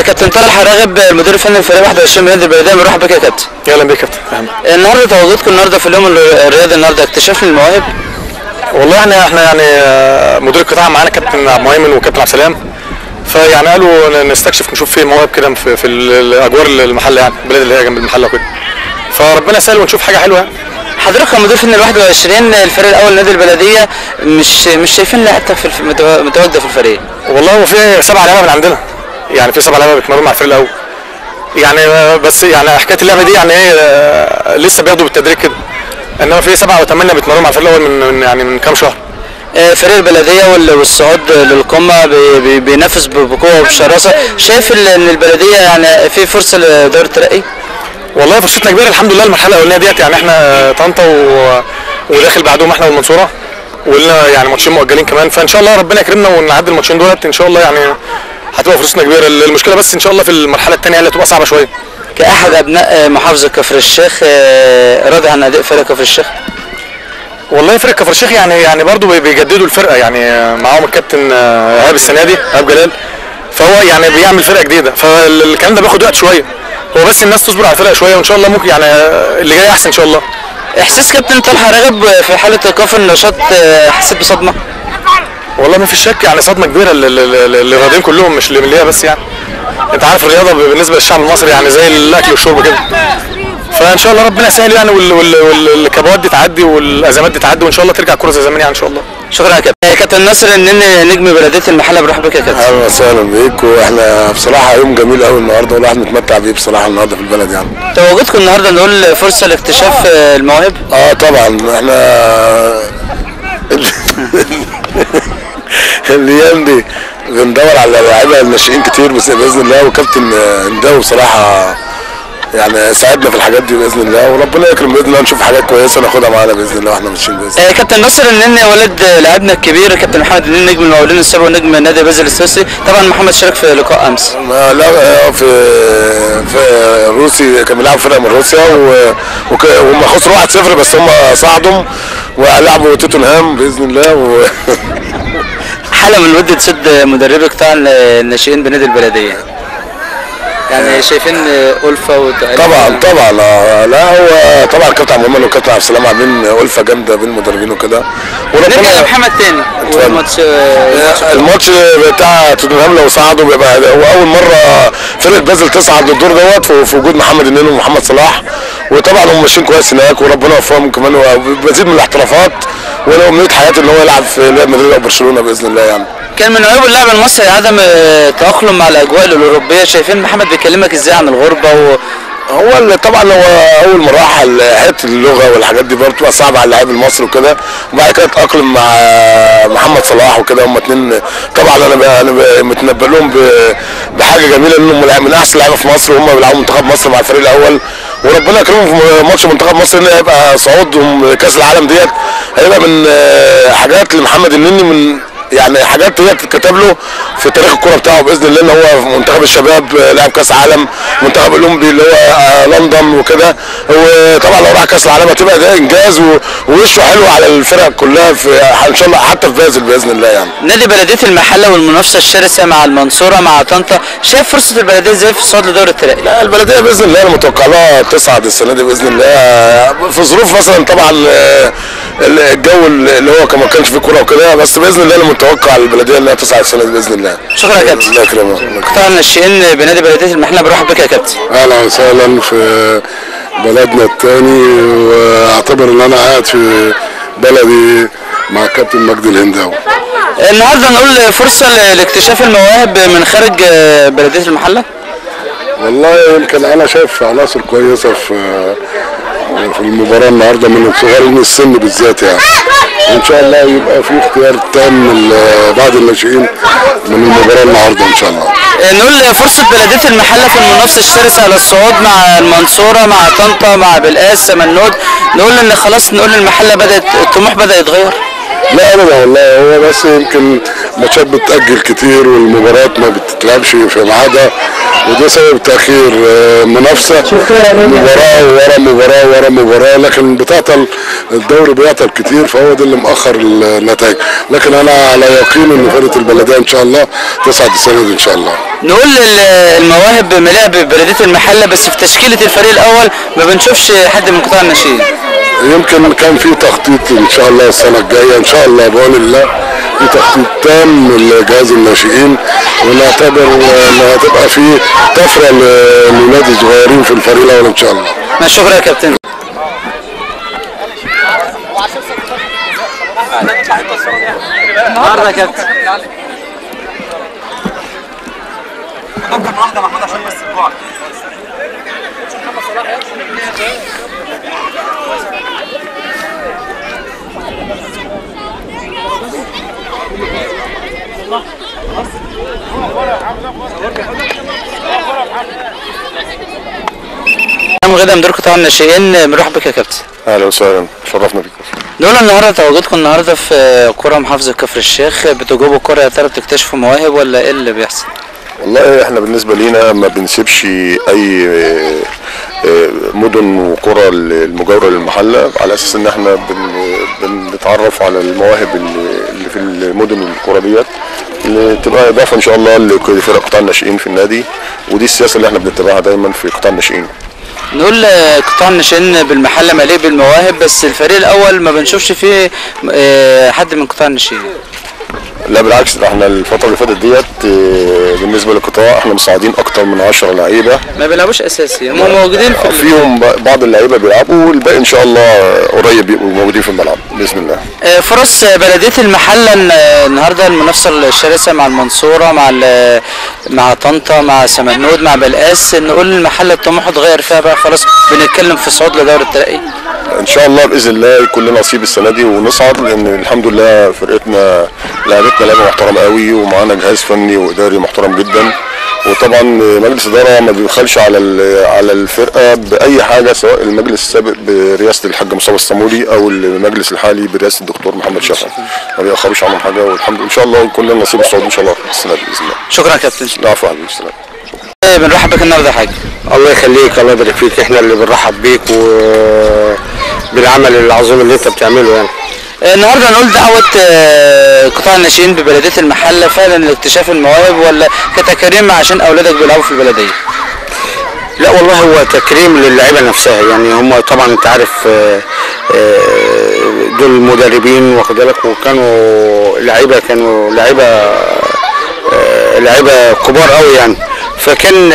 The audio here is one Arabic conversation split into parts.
كابتن طارق راغب المدير الفني للفريق 21 من نادي البلديه، مرحبا بك يا كابتن. اهلا بك يا كابتن. النهارده تواجدكم النهارده في اليوم الرياضي النهارده اكتشاف للمواهب. والله احنا يعني مدير القطاع معانا كابتن عبد المهيمن وكابتن عبد السلام، فيعني قالوا نستكشف نشوف فين مواهب كده في الاجوار المحله، يعني البلد اللي هي جنب المحله وكده، فربنا يسهل ونشوف حاجه حلوه. حضرتك كمدير فني ال 21 الفريق الاول نادي البلديه، مش شايفين لعيبتك متواجده في الفريق؟ والله هو في 7 لعيبه من عندنا، يعني في 7 لعيبه بيتمرنوا مع الفريق الاول، يعني بس يعني حكايه اللعبه دي يعني ايه لسه بياخدوا بالتدريج كده، انما في 7 أو 8 بيتمرنوا مع الفريق الاول من كام شهر. فريق البلديه والصعود للقمه بينافس بقوه وبشراسه، شايف ان البلديه يعني في فرصه لدوري الترقي؟ والله فرصتنا كبيره الحمد لله. المرحله الاولانيه ديت يعني احنا طنطا وداخل بعدهم احنا والمنصوره، ولنا يعني ماتشين مؤجلين كمان، فان شاء الله ربنا يكرمنا ونعدي الماتشين دولت ان شاء الله، يعني هتبقى فرصتنا كبيره. المشكله بس ان شاء الله في المرحله الثانيه هي اللي هتبقى صعبه شويه. كاحد ابناء محافظه كفر الشيخ، راضي عن اداء فريق كفر الشيخ؟ والله فريق كفر الشيخ يعني برضه بيجددوا الفرقه، يعني معاهم الكابتن ايهاب السنه دي، ايهاب جلال، فهو يعني بيعمل فرقه جديده، فالكلام ده بياخد وقت شويه، هو بس الناس تصبر على الفرقه شويه وان شاء الله ممكن يعني اللي جاي احسن ان شاء الله. احساس كابتن طلحه راغب في حاله ايقاف النشاط، حسيت بصدمه؟ والله ما فيش شك، يعني صدمه كبيره للرياضيين كلهم، مش ليا بس، يعني انت عارف الرياضه بالنسبه للشعب المصري يعني زي الاكل والشرب كده، فان شاء الله ربنا يسهل يعني والكبوات دي تعدي والازمات دي تعدي وان شاء الله ترجع الكوره زي زمان يعني ان شاء الله. شكرا يا كابتن. كابتن ناصر النني نجم بلديه المحله، برحب بك يا كابتن. اهلا وسهلا بيك، واحنا بصراحه يوم جميل قوي النهارده والواحد متمتع بيه بصراحه النهارده في البلد يعني. تواجدكم النهارده نقول فرصه لاكتشاف المواهب؟ طبعا احنا الايام دي بندور على لعيبه الناشئين كتير بس باذن الله، وكابتن هنداوي بصراحه يعني ساعدنا في الحاجات دي باذن الله، وربنا يكرم باذن الله نشوف حاجات كويسه ناخدها معانا باذن الله واحنا ماشيين باذن الله. كابتن ناصر النني ولد لاعبنا الكبير كابتن محمد النني نجم المقاولين السابق ونجم نادي بازل السويسري، طبعا محمد شارك في لقاء امس. لا في روسي كان بيلعب فرقه من روسيا وهم خسروا 1-0 بس هم صعدوا ولعبوا توتنهام باذن الله حاله من ود تسد مدربي قطاع الناشئين بنادي البلديه، يعني شايفين ألفة طبعا لا هو طبعا الكابتن عبد المهيمن والكابتن عبد السلام عاملين ألفة جامده بين المدربين وكده. نرجع لمحمد تاني الماتش بتاع توتنهام لو صعدوا بيبقى هو اول مره فرقه بازل تصعد للدور دوت في وجود محمد النني ومحمد صلاح، وطبعا هم ماشيين كويس هناك وربنا يوفقهم كمان ومزيد من الاحترافات، وانا امنيه حياتي ان هو يلعب في ريال مدريد او برشلونه باذن الله يعني. كان من عيوب اللاعب المصري عدم التأقلم مع الاجواء الاوروبيه، شايفين محمد بيكلمك ازاي عن الغربه هو طبعا هو اول مراحل حته اللغه والحاجات دي برضه بتبقى صعبه على اللاعب المصري وكده، وبعد كده اتاقلم مع محمد صلاح وكده، هم اتنين طبعا انا متنبأ لهم بحاجه جميله انهم من احسن لعيبه في مصر، وهم بيلعبوا منتخب مصر مع الفريق الاول، وربنا يكرمهم في ماتش منتخب مصر ان هيبقى صعودهم كاس العالم ديت، هيبقى من حاجات لمحمد النني، من يعني حاجات هي بتتكتب له في تاريخ الكوره بتاعه باذن الله، ان هو في منتخب الشباب لاعب كاس عالم، منتخب الاولمبي اللي هو لندن وكده، وطبعا لو راح كاس العالم هتبقى ده انجاز ووشه حلو على الفرق كلها في ان شاء الله حتى في بازل باذن الله يعني. نادي بلديه المحله والمنافسه الشرسه مع المنصوره مع طنطا، شايف فرصه البلديه ازاي في الصعود لدوري الترقي؟ لا البلديه باذن الله انا متوقع لها تصعد السنه دي باذن الله، في ظروف مثلا طبعا الجو اللي هو ما كانش فيه كوره وكده، بس باذن الله انا متوقع البلديه انها تصعد السنه دي باذن الله. شكرا يا كابتن. الله يكرمك. قطاع الناشئين بنادي بلديه المحله، برحب بك يا كابتن. اهلا وسهلا في بلدنا الثاني، واعتبر ان انا قاعد في بلدي مع كابتن مجدي الهنداوي. النهارده نقول فرصه لاكتشاف المواهب من خارج بلديه المحله؟ والله يمكن انا شايف عناصر كويسه في المباراه النهارده من صغار السن بالذات يعني، وان شاء الله يبقى في اختيار تام لبعض الناشئين من المباراه النهارده ان شاء الله. نقول فرصه بلديه المحله في المنافسه الشرسه على الصعود مع المنصوره مع طنطا مع بلقاس سمنود، نقول ان خلاص نقول المحله بدات الطموح بدا يتغير. لا ابدا والله، هو بس يمكن ماتشات بتتأجل كتير والمباريات ما بتتلعبش في ميعادها، وده سبب تأخير منافسة مباراة ورا مباراة ورا مباراة، لكن بتعطل الدوري بيعطل كتير، فهو ده اللي مأخر النتائج. لكن انا على يقين ان فرقة البلدية ان شاء الله تصعد السنة دي ان شاء الله. نقول المواهب مليئة ببلدية المحلة، بس في تشكيلة الفريق الأول ما بنشوفش حد من قطاع الناشئين. يمكن كان في تخطيط ان شاء الله السنة الجاية ان شاء الله بعون الله، في تخطيط تام لجهاز الناشئين، ونعتبر ان هتبقى في طفرة للولاد الصغيرين في الفريق الأول ان شاء الله. شكرا يا كابتن. النهارده يا كابتن واحدة محمود عشان بس الجوع. غدا مدير قطاع الناشئين، مرحبا بك يا كابتن. اهلا وسهلا، شرفنا بيك. نقول النهارده تواجدكم النهارده في قرى محافظه كفر الشيخ، بتجوبوا القرى يا ترى بتكتشفوا مواهب ولا ايه اللي بيحصل؟ والله احنا بالنسبه لينا ما بنسيبش اي مدن وقرى المجاوره للمحله، على اساس ان احنا بنتعرف على المواهب اللي في المدن والقرى ديت، اللي تبقى اضافه ان شاء الله لفرق قطاع الناشئين في النادي، ودي السياسه اللي احنا بنتبعها دايما في قطاع الناشئين. نقول قطاع الناشئين بالمحله مليء بالمواهب، بس الفريق الاول ما بنشوفش فيه حد من قطاع الناشئين. لا بالعكس، ده احنا الفترة اللي فاتت ديت بالنسبة للقطاع احنا مصعدين أكتر من 10 لعيبة. ما بيلعبوش أساسي، هم موجودين فيهم بعض اللعيبة بيلعبوا، والباقي إن شاء الله قريب يبقوا موجودين في الملعب بإذن الله. فرص بلدية المحلة النهارده المنافسة الشرسة مع المنصورة، مع طنطا، مع سمنود، مع بلقاس، نقول المحلة الطموح اتغير فيها بقى خلاص، بنتكلم في صعود لدوري الترقي. ان شاء الله باذن الله يكون لنا نصيب السنه دي ونصعد، لان الحمد لله فرقتنا لعبتنا لعبه محترمه قوي، ومعانا جهاز فني واداري محترم جدا، وطبعا مجلس اداره ما بيبخلش على الفرقه باي حاجه، سواء المجلس السابق برئاسه الحاج مصطفى الصامولي او المجلس الحالي برئاسه الدكتور محمد شافعي، ما بيأخروش عنهم حاجه، والحمد لله ان شاء الله يكون لنا نصيب الصعود ان شاء الله السنه دي باذن الله. شكرا يا كابتن. العفو يا حبيبي، السلام. بنرحب بك النهارده يا حاج. الله يخليك، الله يبارك فيك، احنا اللي بنرحب بيك وبالعمل العظيم اللي انت بتعمله يعني. النهارده نقول دعوه قطاع الناشئين ببلديه المحله فعلا لاكتشاف المواهب، ولا كتكريم عشان اولادك بيلعبوا في البلديه؟ لا والله هو تكريم للاعيبه نفسها، يعني هم طبعا انت عارف دول مدربين واخد بالك، وكانوا لعيبه، كانوا لعيبه كبار قوي يعني، فكان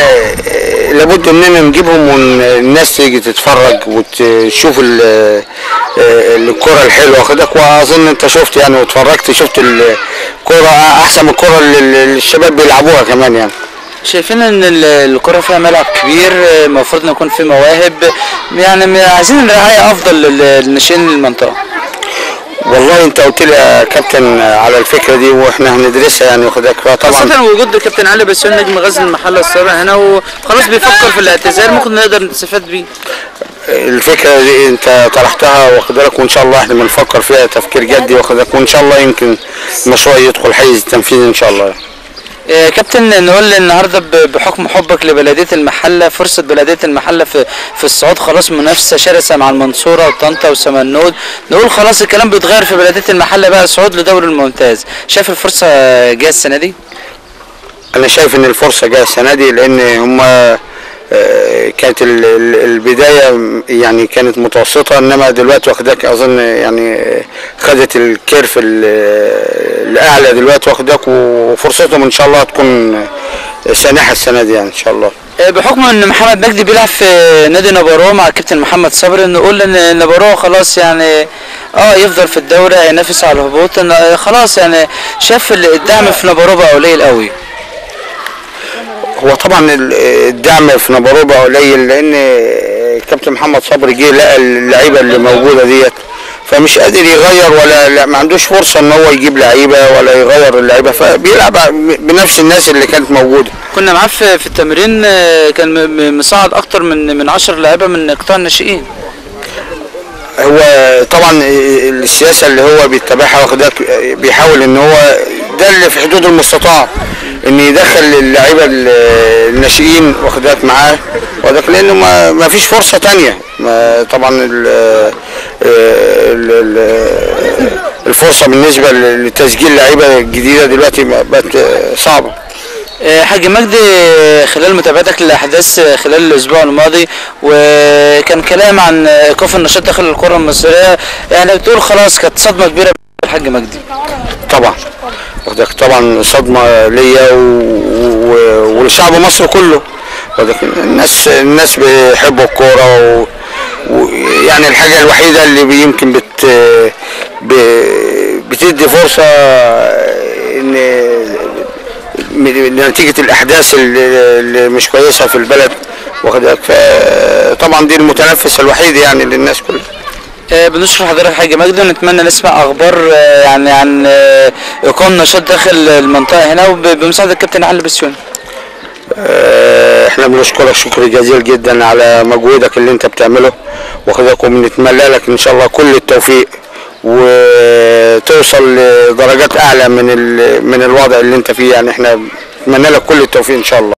لابد اننا نجيبهم والناس تيجي تتفرج وتشوف الكرة الحلوه واخدك، واظن انت شفت يعني واتفرجت، شفت الكرة احسن من الكرة اللي الشباب بيلعبوها كمان يعني. شايفين ان الكرة فيها ملعب كبير، المفروض ان يكون في مواهب، يعني عايزين رعاية افضل للناشئين المنطقة. والله انت قلت لي يا كابتن على الفكره دي واحنا هندرسها يعني واخدك، طبعا خاصة وجود كابتن علي بسيون نجم غزل المحله السابق هنا وخلاص بيفكر في الاعتزال، ممكن نقدر نستفاد بيه. الفكره دي انت طرحتها واخد بالك، وان شاء الله احنا بنفكر فيها تفكير جدي واخد بالك، وان شاء الله يمكن المشروع يدخل حيز التنفيذ ان شاء الله. كابتن نقول النهارده بحكم حبك لبلديه المحله، فرصه بلديه المحله في الصعود، خلاص منافسه شرسه مع المنصوره وطنطا وسمنود، نقول خلاص الكلام بيتغير في بلديه المحله بقى، صعود لدوري الممتاز، شايف الفرصه جايه السنه دي؟ انا شايف ان الفرصه جايه السنه دي، لان هم كانت البدايه يعني كانت متوسطه، انما دلوقتي واخدك اظن يعني خدت الكيرف الاعلى دلوقتي واخدك، وفرصتهم ان شاء الله تكون سانحه السنه دي يعني ان شاء الله. بحكم ان محمد مجدي بيلعب في نادي نابارو مع الكابتن محمد صبري، نقول ان نابارو خلاص يعني يفضل في الدوري، هينافس على الهبوط، خلاص يعني شاف الدعم في نابارو بقى قليل قوي. هو طبعا الدعم في نابارو بقى قليل، لان كابتن محمد صبري جه لقى اللعيبه اللي موجوده ديت، فمش قادر يغير ولا ما عندوش فرصه ان هو يجيب لعيبه ولا يغير اللعيبه، فبيلعب بنفس الناس اللي كانت موجوده. كنا معاه في التمرين، كان مصعد اكتر من 10 لعيبه من قطاع الناشئين. هو طبعا السياسه اللي هو بيتبعها واخدك بيحاول ان هو ده اللي في حدود المستطاع ان يدخل اللعيبه الناشئين واخدك معاه واخدك، لانه ما فيش فرصه تانية. طبعا الفرصه بالنسبه لتسجيل لعيبه جديده دلوقتي بقت صعبه. حاج مجدي، خلال متابعتك للاحداث خلال الاسبوع الماضي وكان كلام عن ايقاف النشاط داخل الكره المصريه، يعني بتقول خلاص كانت صدمه كبيره الحاج مجدي. طبعا واخدك، طبعا صدمه ليا ولشعب مصر كله واخدك. الناس بيحبوا الكوره ويعني الحاجه الوحيده اللي يمكن بتدي فرصه ان نتيجه الاحداث اللي مش كويسه في البلد واخدك، فطبعا دي المتنفس الوحيد يعني للناس كلها. بنشكر حضرتك حاج مجدي، ونتمنى نسمع اخبار يعني عن اقامه نشاط داخل المنطقه هنا وبمساعده الكابتن علي بسيوني. احنا بنشكرك شكر جزيل جدا على مجهودك اللي انت بتعمله واخدك، وبنتمنى لك ان شاء الله كل التوفيق وتوصل لدرجات اعلى من الوضع اللي انت فيه. يعني احنا بنتمنى لك كل التوفيق ان شاء الله.